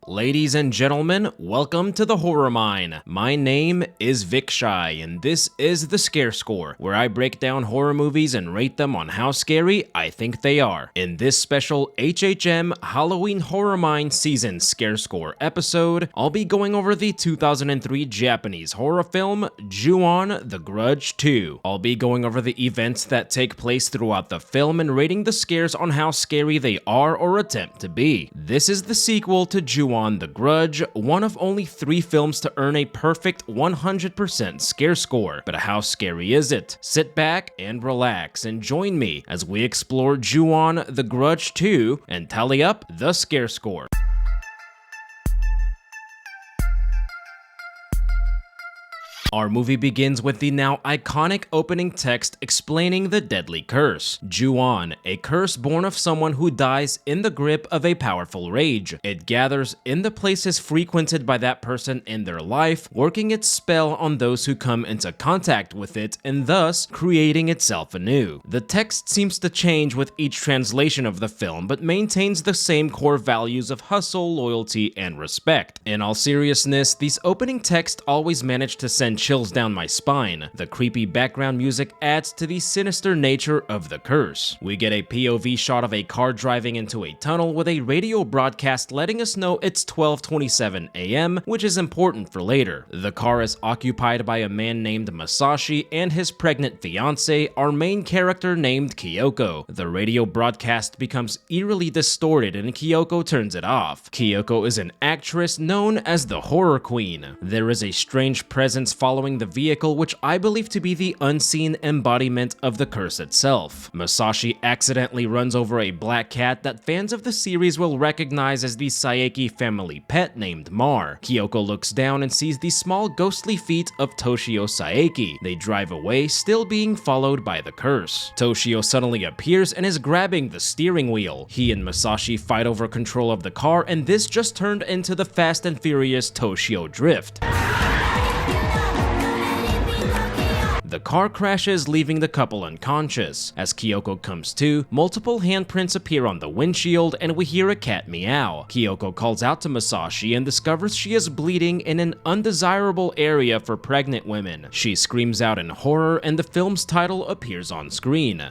Ladies and gentlemen, welcome to the Horror Mine. My name is Vic Shy, and this is the Scare Score, where I break down horror movies and rate them on how scary I think they are. In this special HHM Halloween Horror Mine Season Scare Score episode, I'll be going over the 2003 Japanese horror film Ju-on: The Grudge 2. I'll be going over the events that take place throughout the film and rating the scares on how scary they are or attempt to be. This is the sequel to Ju-on: The Grudge, one of only 3 films to earn a perfect 100% scare score. But how scary is it? Sit back and relax and join me as we explore Ju-on: The Grudge 2 and tally up the scare score. Our movie begins with the now iconic opening text explaining the deadly curse. Ju-on, a curse born of someone who dies in the grip of a powerful rage. It gathers in the places frequented by that person in their life, working its spell on those who come into contact with it and thus creating itself anew. The text seems to change with each translation of the film, but maintains the same core values of hustle, loyalty, and respect. In all seriousness, these opening texts always manage to send chills down my spine. The creepy background music adds to the sinister nature of the curse. We get a POV shot of a car driving into a tunnel with a radio broadcast letting us know it's 12:27 a.m., which is important for later. The car is occupied by a man named Masashi and his pregnant fiancée, our main character named Kyoko. The radio broadcast becomes eerily distorted and Kyoko turns it off. Kyoko is an actress known as the Horror Queen. There is a strange presence following the vehicle, which I believe to be the unseen embodiment of the curse itself. Masashi accidentally runs over a black cat that fans of the series will recognize as the Saeki family pet named Mar. Kyoko looks down and sees the small ghostly feet of Toshio Saeki. They drive away, still being followed by the curse. Toshio suddenly appears and is grabbing the steering wheel. He and Masashi fight over control of the car, and this just turned into the Fast and Furious Toshio Drift. The car crashes, leaving the couple unconscious. As Kyoko comes to, multiple handprints appear on the windshield and we hear a cat meow. Kyoko calls out to Masashi and discovers she is bleeding in an undesirable area for pregnant women. She screams out in horror and the film's title appears on screen.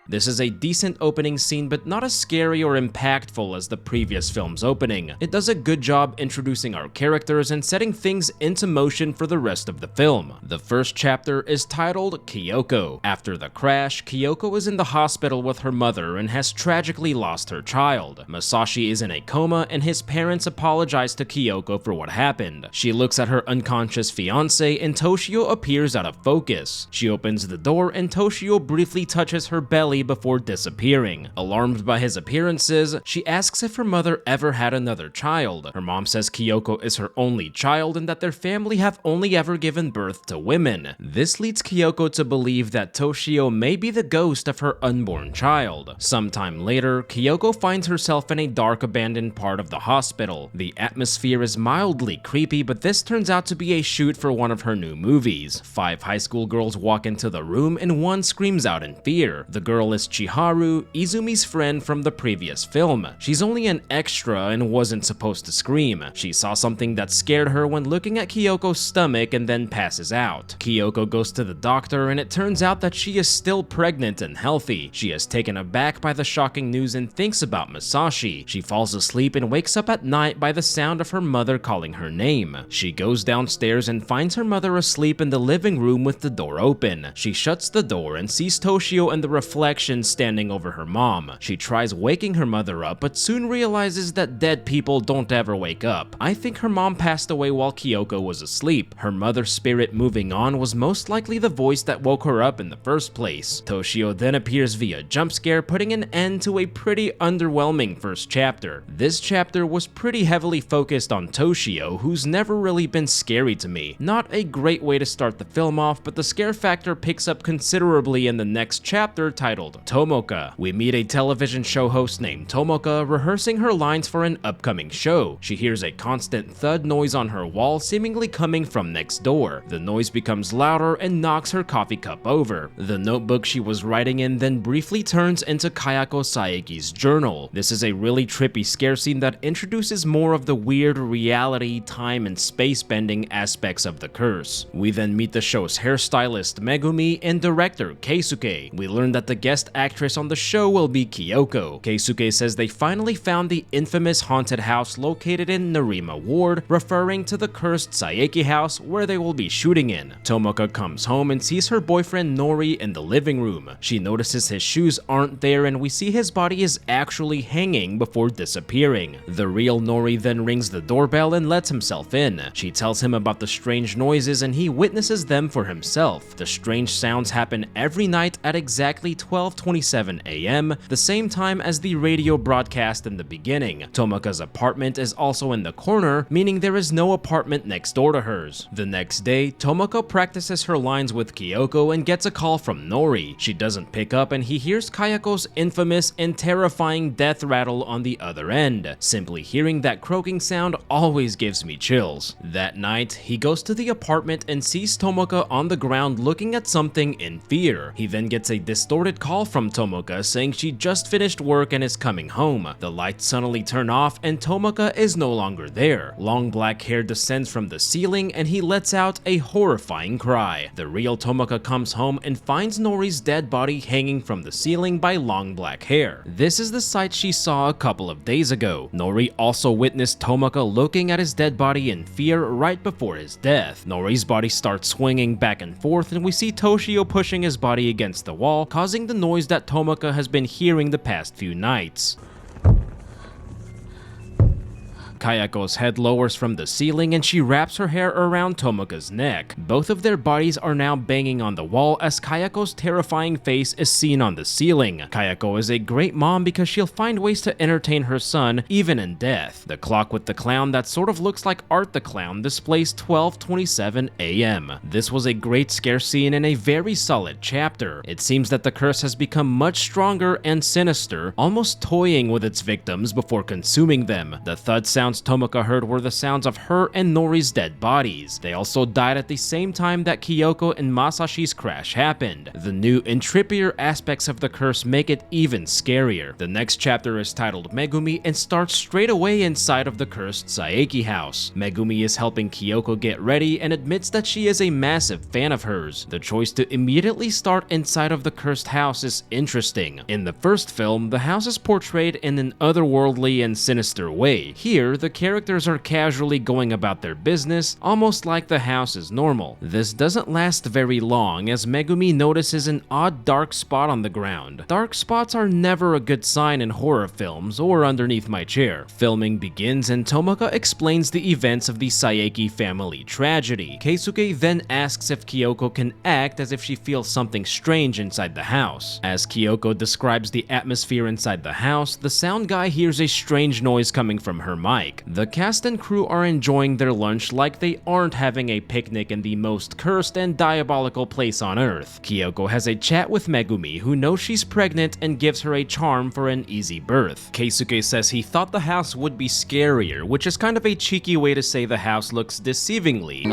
This is a decent opening scene, but not as scary or impactful as the previous film's opening. It does a good job introducing our characters and setting things into motion for the rest of the film. The first chapter is titled Kyoko. After the crash, Kyoko is in the hospital with her mother and has tragically lost her child. Masashi is in a coma and his parents apologize to Kyoko for what happened. She looks at her unconscious fiancé and Toshio appears out of focus. She opens the door and Toshio briefly touches her belly before disappearing. Alarmed by his appearances, she asks if her mother ever had another child. Her mom says Kyoko is her only child and that their family have only ever given birth to women. This leads Kyoko to believe that Toshio may be the ghost of her unborn child. Sometime later, Kyoko finds herself in a dark abandoned part of the hospital. The atmosphere is mildly creepy, but this turns out to be a shoot for one of her new movies. 5 high school girls walk into the room and one screams out in fear. The girl is Chiharu, Izumi's friend from the previous film. She's only an extra and wasn't supposed to scream. She saw something that scared her when looking at Kyoko's stomach and then passes out. Kyoko goes to the doctor and it turns out that she is still pregnant and healthy. She is taken aback by the shocking news and thinks about Masashi. She falls asleep and wakes up at night by the sound of her mother calling her name. She goes downstairs and finds her mother asleep in the living room with the door open. She shuts the door and sees Toshio and the reflection standing over her mom. She tries waking her mother up, but soon realizes that dead people don't ever wake up. I think her mom passed away while Kyoko was asleep. Her mother's spirit moving on was most likely the voice that woke her up in the first place. Toshio then appears via jump scare, putting an end to a pretty underwhelming first chapter. This chapter was pretty heavily focused on Toshio, who's never really been scary to me. Not a great way to start the film off, but the scare factor picks up considerably in the next chapter titled called Tomoka. We meet a television show host named Tomoka rehearsing her lines for an upcoming show. She hears a constant thud noise on her wall, seemingly coming from next door. The noise becomes louder and knocks her coffee cup over. The notebook she was writing in then briefly turns into Kayako Saeki's journal. This is a really trippy scare scene that introduces more of the weird reality, time, and space bending aspects of the curse. We then meet the show's hairstylist Megumi and director Keisuke. We learn that the guest actress on the show will be Kyoko. Keisuke says they finally found the infamous haunted house located in Narima Ward, referring to the cursed Saeki house where they will be shooting in. Tomoka comes home and sees her boyfriend Nori in the living room. She notices his shoes aren't there and we see his body is actually hanging before disappearing. The real Nori then rings the doorbell and lets himself in. She tells him about the strange noises and he witnesses them for himself. The strange sounds happen every night at exactly 12:27 a.m., the same time as the radio broadcast in the beginning. Tomoka's apartment is also in the corner, meaning there is no apartment next door to hers. The next day, Tomoka practices her lines with Kyoko and gets a call from Nori. She doesn't pick up and he hears Kayako's infamous and terrifying death rattle on the other end. Simply hearing that croaking sound always gives me chills. That night, he goes to the apartment and sees Tomoka on the ground looking at something in fear. He then gets a distorted call from Tomoka saying she just finished work and is coming home. The lights suddenly turn off and Tomoka is no longer there. Long black hair descends from the ceiling and he lets out a horrifying cry. The real Tomoka comes home and finds Nori's dead body hanging from the ceiling by long black hair. This is the sight she saw a couple of days ago. Nori also witnessed Tomoka looking at his dead body in fear right before his death. Nori's body starts swinging back and forth and we see Toshio pushing his body against the wall, causing the noise that Tomoka has been hearing the past few nights. Kayako's head lowers from the ceiling and she wraps her hair around Tomoka's neck. Both of their bodies are now banging on the wall as Kayako's terrifying face is seen on the ceiling. Kayako is a great mom because she'll find ways to entertain her son even in death. The clock with the clown that sort of looks like Art the Clown displays 12:27 a.m. This was a great scare scene and a very solid chapter. It seems that the curse has become much stronger and sinister, almost toying with its victims before consuming them. The thud sound Tomoka heard were the sounds of her and Nori's dead bodies. They also died at the same time that Kyoko and Masashi's crash happened. The new and trippier aspects of the curse make it even scarier. The next chapter is titled Megumi and starts straight away inside of the cursed Saeki house. Megumi is helping Kyoko get ready and admits that she is a massive fan of hers. The choice to immediately start inside of the cursed house is interesting. In the first film, the house is portrayed in an otherworldly and sinister way. Here, the characters are casually going about their business, almost like the house is normal. This doesn't last very long as Megumi notices an odd dark spot on the ground. Dark spots are never a good sign in horror films or underneath my chair. Filming begins and Tomoka explains the events of the Saeki family tragedy. Keisuke then asks if Kyoko can act as if she feels something strange inside the house. As Kyoko describes the atmosphere inside the house, the sound guy hears a strange noise coming from her mic. The cast and crew are enjoying their lunch like they aren't having a picnic in the most cursed and diabolical place on earth. Kyoko has a chat with Megumi, who knows she's pregnant and gives her a charm for an easy birth. Keisuke says he thought the house would be scarier, which is kind of a cheeky way to say the house looks deceivingly.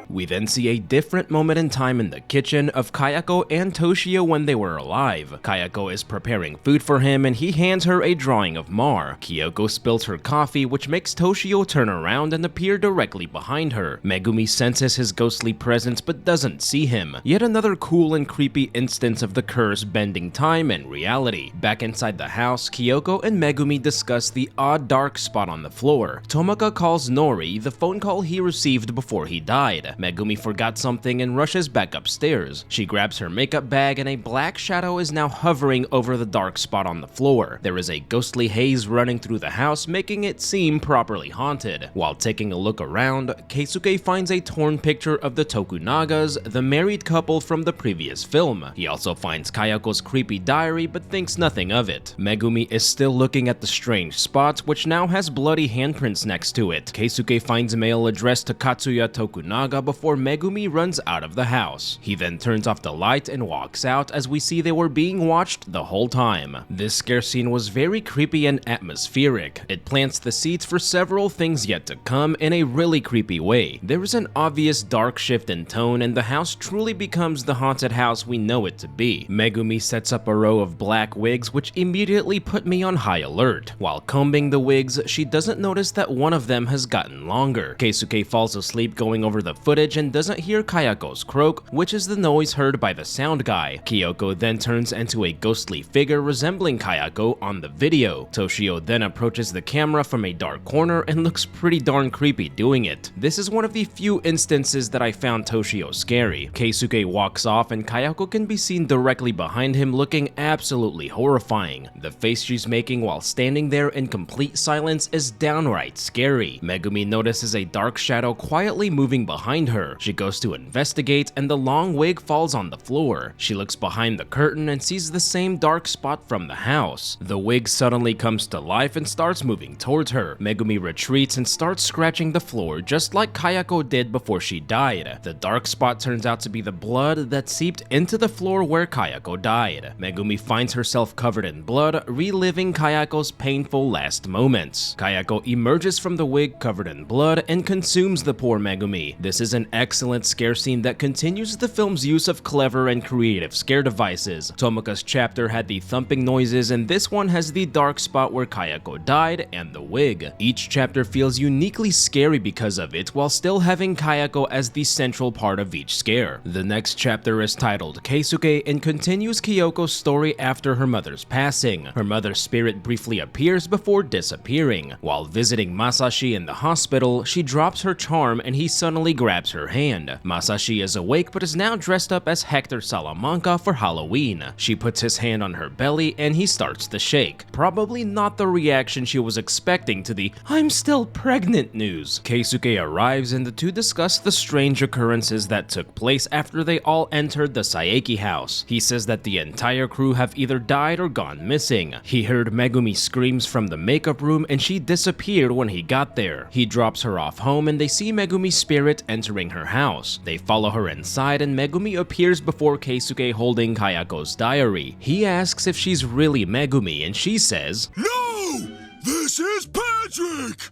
We then see a different moment in time in the kitchen of Kayako and Toshio when they were alive. Kayako is preparing food for him and he hands her a drawing of Mar. Kyoko spills her coffee, which makes Toshio turn around and appear directly behind her. Megumi senses his ghostly presence but doesn't see him. Yet another cool and creepy instance of the curse bending time and reality. Back inside the house, Kyoko and Megumi discuss the odd dark spot on the floor. Tomoka calls Nori, the phone call he received before he died. Megumi forgot something and rushes back upstairs. She grabs her makeup bag and a black shadow is now hovering over the dark spot on the floor. There is a ghostly haze running through the house, making it seem properly haunted. While taking a look around, Keisuke finds a torn picture of the Tokunagas, the married couple from the previous film. He also finds Kayako's creepy diary but thinks nothing of it. Megumi is still looking at the strange spot, which now has bloody handprints next to it. Keisuke finds mail addressed to Katsuya Tokunaga before Megumi runs out of the house. He then turns off the light and walks out, as we see they were being watched the whole time. This scare scene was very creepy and atmospheric. It plants the seeds for several things yet to come in a really creepy way. There is an obvious dark shift in tone, and the house truly becomes the haunted house we know it to be. Megumi sets up a row of black wigs, which immediately put me on high alert. While combing the wigs, she doesn't notice that one of them has gotten longer. Keisuke falls asleep going over the footage and doesn't hear Kayako's croak, which is the noise heard by the sound guy. Kyoko then turns into a ghostly figure resembling Kayako on the video. Toshio then approaches the camera from a dark corner and looks pretty darn creepy doing it. This is one of the few instances that I found Toshio scary. Keisuke walks off and Kayako can be seen directly behind him looking absolutely horrifying. The face she's making while standing there in complete silence is downright scary. Megumi notices a dark shadow quietly moving behind her. She goes to investigate and the long wig falls on the floor. She looks behind the curtain and sees the same dark spot from the house. The wig suddenly comes to life and starts moving towards her. Megumi retreats and starts scratching the floor just like Kayako did before she died. The dark spot turns out to be the blood that seeped into the floor where Kayako died. Megumi finds herself covered in blood, reliving Kayako's painful last moments. Kayako emerges from the wig covered in blood and consumes the poor Megumi. This is an excellent scare scene that continues the film's use of clever and creative scare devices. Tomoka's chapter had the thumping noises and this one has the dark spot where Kayako died and the wig. Each chapter feels uniquely scary because of it, while still having Kayako as the central part of each scare. The next chapter is titled Keisuke and continues Kyoko's story after her mother's passing. Her mother's spirit briefly appears before disappearing. While visiting Masashi in the hospital, she drops her charm and he suddenly grabs her hand. Masashi is awake but is now dressed up as Hector Salamanca for Halloween. She puts his hand on her belly and he starts to shake. Probably not the reaction she was expecting to the "I'm still pregnant" news. Keisuke arrives and the two discuss the strange occurrences that took place after they all entered the Saeki house. He says that the entire crew have either died or gone missing. He heard Megumi screams from the makeup room and she disappeared when he got there. He drops her off home and they see Megumi's spirit entering her house. They follow her inside and Megumi appears before Keisuke holding Kayako's diary. He asks if she's really Megumi and she says, "No! This is Patrick!"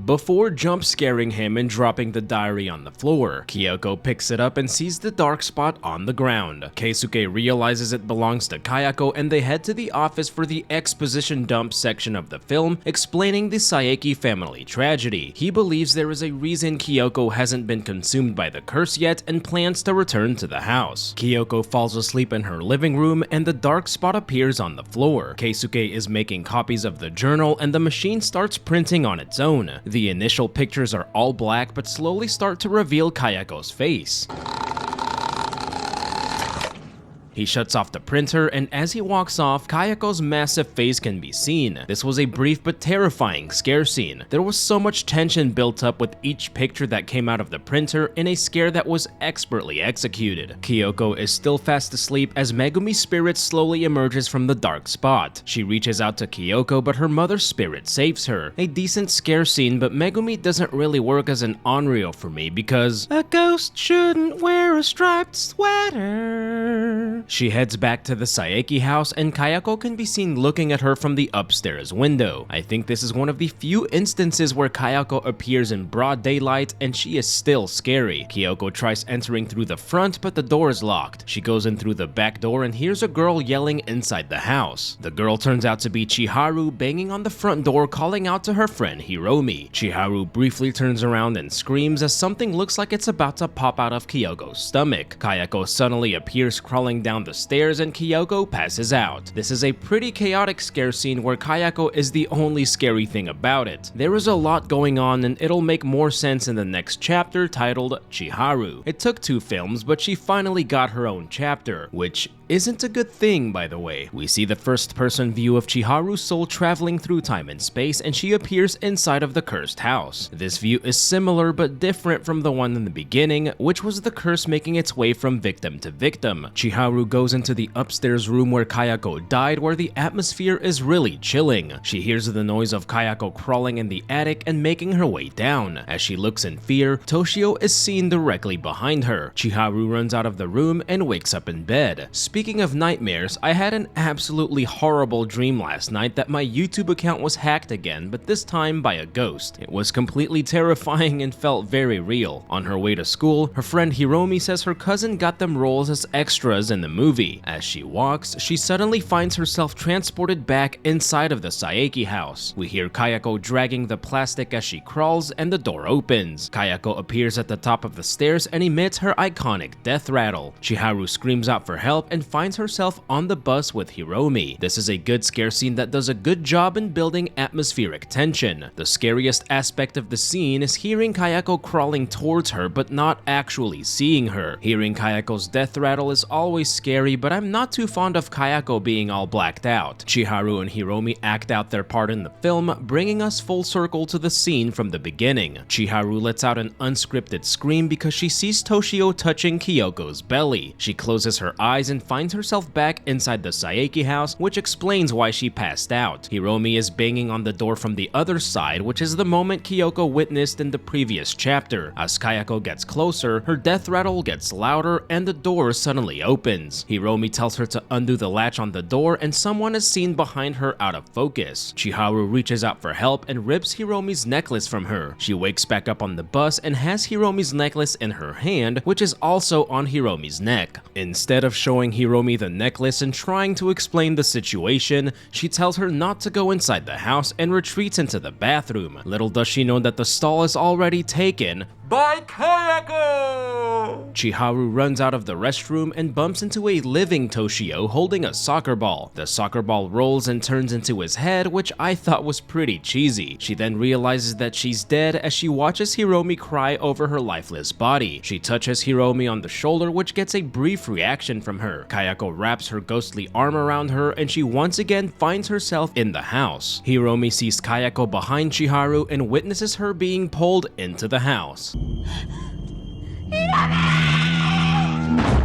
before jump scaring him and dropping the diary on the floor. Kyoko picks it up and sees the dark spot on the ground. Keisuke realizes it belongs to Kayako and they head to the office for the exposition dump section of the film, explaining the Saeki family tragedy. He believes there is a reason Kyoko hasn't been consumed by the curse yet and plans to return to the house. Kyoko falls asleep in her living room and the dark spot appears on the floor. Keisuke is making copies of the journal and the machine starts printing on its own. The initial pictures are all black but slowly start to reveal Kayako's face. He shuts off the printer, and as he walks off, Kayako's massive face can be seen. This was a brief but terrifying scare scene. There was so much tension built up with each picture that came out of the printer in a scare that was expertly executed. Kyoko is still fast asleep as Megumi's spirit slowly emerges from the dark spot. She reaches out to Kyoko, but her mother's spirit saves her. A decent scare scene, but Megumi doesn't really work as an onryo for me because a ghost shouldn't wear a striped sweater. She heads back to the Saeki house and Kayako can be seen looking at her from the upstairs window. I think this is one of the few instances where Kayako appears in broad daylight and she is still scary. Kyoko tries entering through the front but the door is locked. She goes in through the back door and hears a girl yelling inside the house. The girl turns out to be Chiharu banging on the front door calling out to her friend Hiromi. Chiharu briefly turns around and screams as something looks like it's about to pop out of Kyoko's stomach. Kayako suddenly appears crawling down the stairs and Kyoko passes out. This is a pretty chaotic scare scene where Kayako is the only scary thing about it. There is a lot going on and it'll make more sense in the next chapter titled Chiharu. It took 2 films, but she finally got her own chapter, which isn't a good thing, by the way. We see the first-person view of Chiharu's soul traveling through time and space, and she appears inside of the cursed house. This view is similar but different from the one in the beginning, which was the curse making its way from victim to victim. Chiharu goes into the upstairs room where Kayako died, where the atmosphere is really chilling. She hears the noise of Kayako crawling in the attic and making her way down. As she looks in fear, Toshio is seen directly behind her. Chiharu runs out of the room and wakes up in bed. Speaking of nightmares, I had an absolutely horrible dream last night that my YouTube account was hacked again, but this time by a ghost. It was completely terrifying and felt very real. On her way to school, her friend Hiromi says her cousin got them roles as extras in the movie. As she walks, she suddenly finds herself transported back inside of the Saeki house. We hear Kayako dragging the plastic as she crawls, and the door opens. Kayako appears at the top of the stairs and emits her iconic death rattle. Chiharu screams out for help and finds herself on the bus with Hiromi. This is a good scare scene that does a good job in building atmospheric tension. The scariest aspect of the scene is hearing Kayako crawling towards her but not actually seeing her. Hearing Kayako's death rattle is always scary, but I'm not too fond of Kayako being all blacked out. Chiharu and Hiromi act out their part in the film, bringing us full circle to the scene from the beginning. Chiharu lets out an unscripted scream because she sees Toshio touching Kyoko's belly. She closes her eyes and finds herself back inside the Saeki house, which explains why she passed out. Hiromi is banging on the door from the other side, which is the moment Kyoko witnessed in the previous chapter. As Kayako gets closer, her death rattle gets louder and the door suddenly opens. Hiromi tells her to undo the latch on the door, and someone is seen behind her out of focus. Chiharu reaches out for help and rips Hiromi's necklace from her. She wakes back up on the bus and has Hiromi's necklace in her hand, which is also on Hiromi's neck. Instead of showing Hiromi the necklace and trying to explain the situation, she tells her not to go inside the house and retreats into the bathroom. Little does she know that the stall is already taken by Kayako! Chiharu runs out of the restroom and bumps into a living Toshio holding a soccer ball. The soccer ball rolls and turns into his head, which I thought was pretty cheesy. She then realizes that she's dead as she watches Hiromi cry over her lifeless body. She touches Hiromi on the shoulder, which gets a brief reaction from her. Kayako wraps her ghostly arm around her and she once again finds herself in the house. Hiromi sees Kayako behind Chiharu and witnesses her being pulled into the house.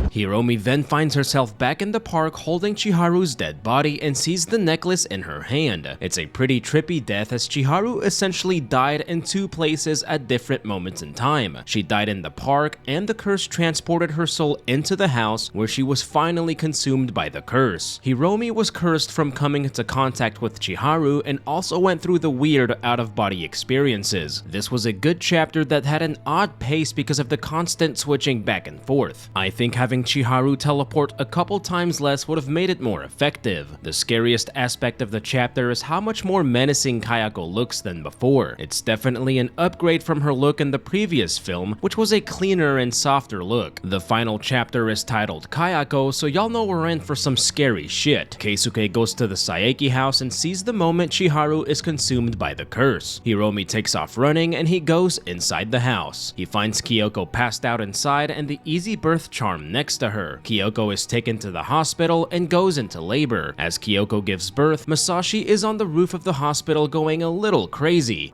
Hiromi then finds herself back in the park holding Chiharu's dead body and sees the necklace in her hand. It's a pretty trippy death as Chiharu essentially died in two places at different moments in time. She died in the park, and the curse transported her soul into the house where she was finally consumed by the curse. Hiromi was cursed from coming into contact with Chiharu and also went through the weird out-of-body experiences. This was a good chapter that had an odd pace because of the constant switching back and forth. I think having Chiharu teleport a couple times less would have made it more effective. The scariest aspect of the chapter is how much more menacing Kayako looks than before. It's definitely an upgrade from her look in the previous film, which was a cleaner and softer look. The final chapter is titled Kayako, so y'all know we're in for some scary shit. Keisuke goes to the Saeki house and sees the moment Chiharu is consumed by the curse. Hiromi takes off running and he goes inside the house. He finds Kyoko passed out inside and the easy birth charm next to her. Kyoko is taken to the hospital and goes into labor. As Kyoko gives birth, Masashi is on the roof of the hospital going a little crazy.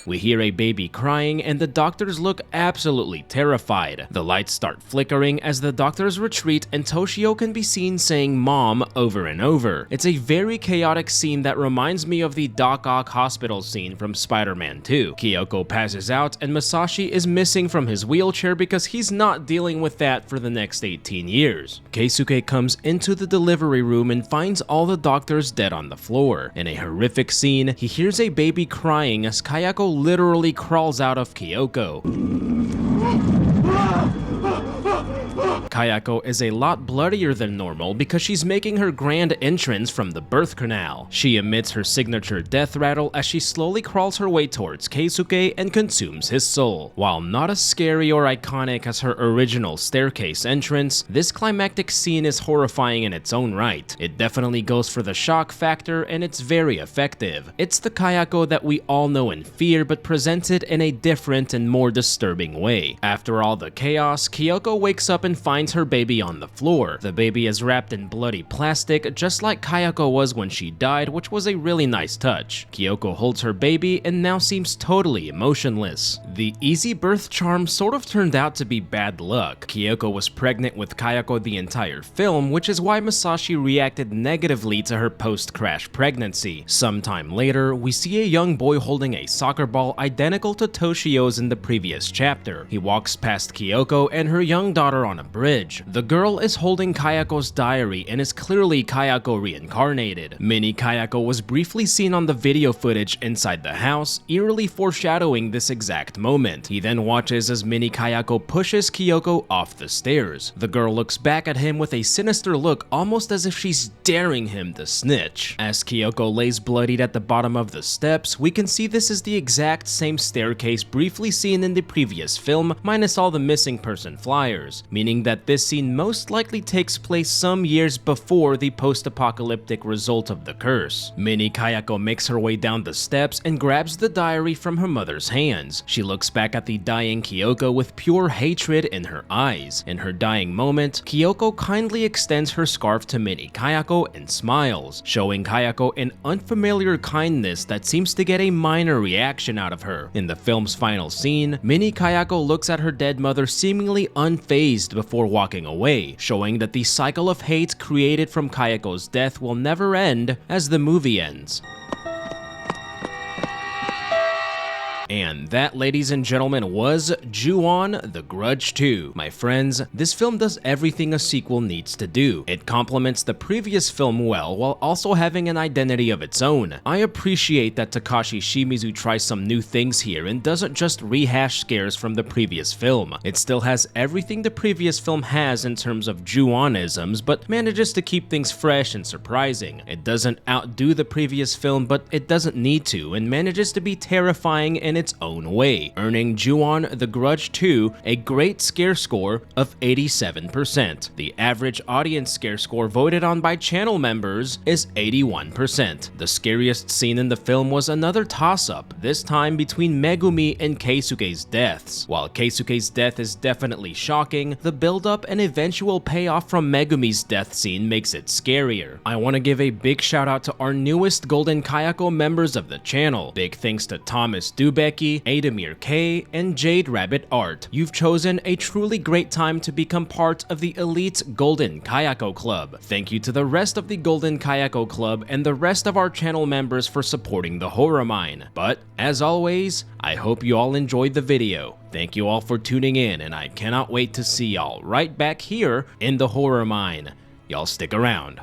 We hear a baby crying and the doctors look absolutely terrified. The lights start flickering as the doctors retreat and Toshio can be seen saying "Mom" over and over. It's a very chaotic scene that reminds me of the Doc Ock hospital scene from Spider-Man 2. Kyoko passes out and Masashi is missing from his wheelchair because he's not dealing with that for the next 18 years. Keisuke comes into the delivery room and finds all the doctors dead on the floor. In a horrific scene, he hears a baby crying as Kayako literally crawls out of Kyoko. Kayako is a lot bloodier than normal because she's making her grand entrance from the birth canal. She emits her signature death rattle as she slowly crawls her way towards Keisuke and consumes his soul. While not as scary or iconic as her original staircase entrance, this climactic scene is horrifying in its own right. It definitely goes for the shock factor and it's very effective. It's the Kayako that we all know and fear, but presented in a different and more disturbing way. After all the chaos, Kyoko wakes up and finds her baby on the floor. The baby is wrapped in bloody plastic, just like Kayako was when she died, which was a really nice touch. Kyoko holds her baby and now seems totally emotionless. The easy birth charm sort of turned out to be bad luck. Kyoko was pregnant with Kayako the entire film, which is why Masashi reacted negatively to her post-crash pregnancy. Sometime later, we see a young boy holding a soccer ball identical to Toshio's in the previous chapter. He walks past Kyoko and her young daughter on a bridge. The girl is holding Kayako's diary and is clearly Kayako reincarnated. Mini Kayako was briefly seen on the video footage inside the house, eerily foreshadowing this exact moment. He then watches as Mini Kayako pushes Kyoko off the stairs. The girl looks back at him with a sinister look, almost as if she's daring him to snitch. As Kyoko lays bloodied at the bottom of the steps, we can see this is the exact same staircase briefly seen in the previous film, minus all the missing person flyers, meaning that this scene most likely takes place some years before the post-apocalyptic result of the curse. Mini Kayako makes her way down the steps and grabs the diary from her mother's hands. She looks back at the dying Kyoko with pure hatred in her eyes. In her dying moment, Kyoko kindly extends her scarf to Mini Kayako and smiles, showing Kayako an unfamiliar kindness that seems to get a minor reaction out of her. In the film's final scene, Mini Kayako looks at her dead mother seemingly unfazed before walking away, showing that the cycle of hate created from Kayako's death will never end as the movie ends. And that, ladies and gentlemen, was Ju-On: The Grudge 2. My friends, this film does everything a sequel needs to do. It complements the previous film well while also having an identity of its own. I appreciate that Takashi Shimizu tries some new things here and doesn't just rehash scares from the previous film. It still has everything the previous film has in terms of Ju-On-isms, but manages to keep things fresh and surprising. It doesn't outdo the previous film, but it doesn't need to, and manages to be terrifying in its own way, earning Ju-On: The Grudge 2 a great scare score of 87%. The average audience scare score voted on by channel members is 81%. The scariest scene in the film was another toss-up, this time between Megumi and Keisuke's deaths. While Keisuke's death is definitely shocking, the build-up and eventual payoff from Megumi's death scene makes it scarier. I want to give a big shout out to our newest Golden Kayako members of the channel. Big thanks to Thomas Dubeck, Adamir K, and Jade Rabbit Art. You've chosen a truly great time to become part of the elite Golden Kayako Club. Thank you to the rest of the Golden Kayako Club and the rest of our channel members for supporting the Horror Mine. But, as always, I hope you all enjoyed the video. Thank you all for tuning in, and I cannot wait to see y'all right back here in the Horror Mine. Y'all stick around.